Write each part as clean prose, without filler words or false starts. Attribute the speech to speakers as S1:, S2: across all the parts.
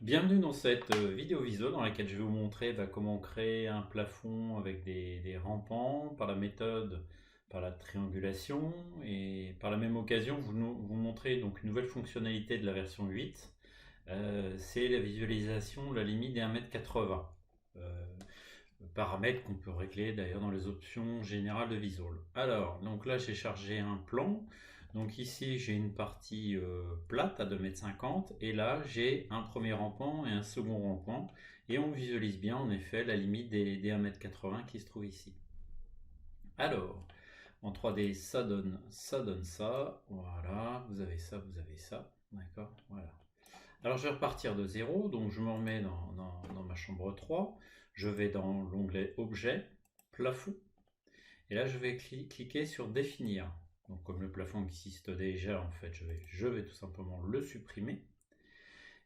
S1: Bienvenue dans cette vidéo viso dans laquelle je vais vous montrer comment créer un plafond avec des rampants par la méthode, par la triangulation, et par la même occasion vous montrer donc une nouvelle fonctionnalité de la version 8. C'est la visualisation de la limite des 1,80 m. Paramètre qu'on peut régler d'ailleurs dans les options générales de Visual. Alors, donc là j'ai chargé un plan. Donc ici j'ai une partie plate à 2,50 m et là j'ai un premier rampant et un second rampant et on visualise bien en effet la limite des 1,80 m qui se trouve ici. Alors, en 3D ça donne ça, voilà, vous avez ça, d'accord, voilà. Alors je vais repartir de zéro, donc je me remets dans ma chambre 3, je vais dans l'onglet Objet, Plafond, et là je vais cliquer sur Définir. Donc comme le plafond existe déjà, en fait, je vais tout simplement le supprimer.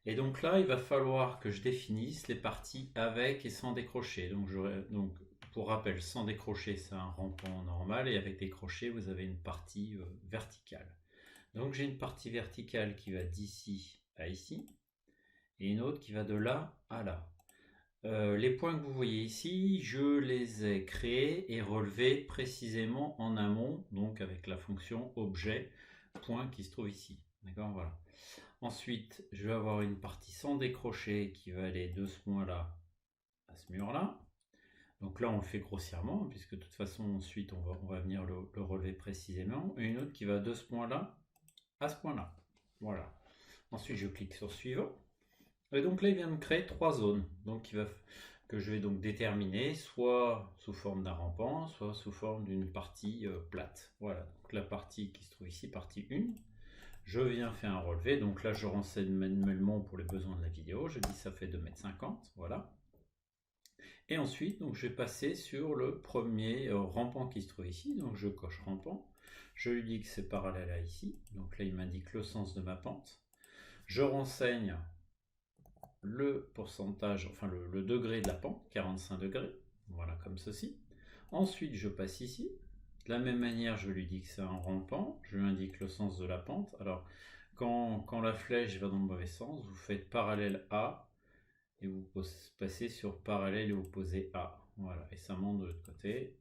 S1: Et donc là, il va falloir que je définisse les parties avec et sans décrocher. Donc pour rappel, sans décrocher, c'est un rampant normal, et avec décroché, vous avez une partie verticale. Donc j'ai une partie verticale qui va d'ici à ici, et une autre qui va de là à là. Les points que vous voyez ici, je les ai créés et relevés précisément en amont, donc avec la fonction objet point qui se trouve ici. D'accord, voilà. Ensuite, je vais avoir une partie sans décrocher qui va aller de ce point-là à ce mur-là. Donc là, on le fait grossièrement, puisque de toute façon, ensuite, on va venir le relever précisément. Et une autre qui va de ce point-là à ce point-là. Voilà. Ensuite, je clique sur suivant. Et donc là, il vient me créer trois zones que je vais donc déterminer, soit sous forme d'un rampant, soit sous forme d'une partie plate. Voilà, donc la partie qui se trouve ici, partie 1. Je viens faire un relevé, donc là je renseigne manuellement pour les besoins de la vidéo, je dis ça fait 2,50 m, voilà. Et ensuite, donc, je vais passer sur le premier rampant qui se trouve ici, donc je coche rampant, je lui dis que c'est parallèle à ici, donc là il m'indique le sens de ma pente. Je renseigne le pourcentage, enfin le degré de la pente, 45 degrés, voilà comme ceci. Ensuite je passe ici, de la même manière je lui dis que c'est un rampant, je lui indique le sens de la pente. Alors quand la flèche va dans le mauvais sens, vous faites parallèle A et vous passez sur parallèle et opposé A, voilà, et ça monte de l'autre côté.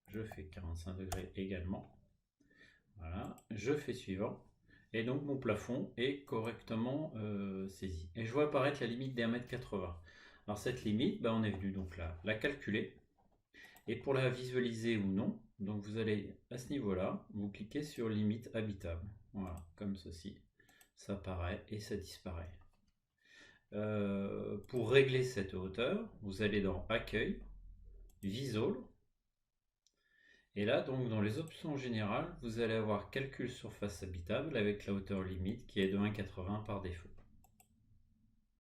S1: Je fais 45 degrés également, voilà, je fais suivant. Et donc mon plafond est correctement saisi. Et je vois apparaître la limite des 1,80 m. Alors cette limite, on est venu donc la calculer. Et pour la visualiser ou non, donc vous allez à ce niveau-là, vous cliquez sur limite habitable. Voilà, comme ceci. Ça apparaît et ça disparaît. Pour régler cette hauteur, vous allez dans Accueil, Visual. Et là, donc, dans les options générales, vous allez avoir calcul surface habitable avec la hauteur limite qui est de 1,80 m par défaut.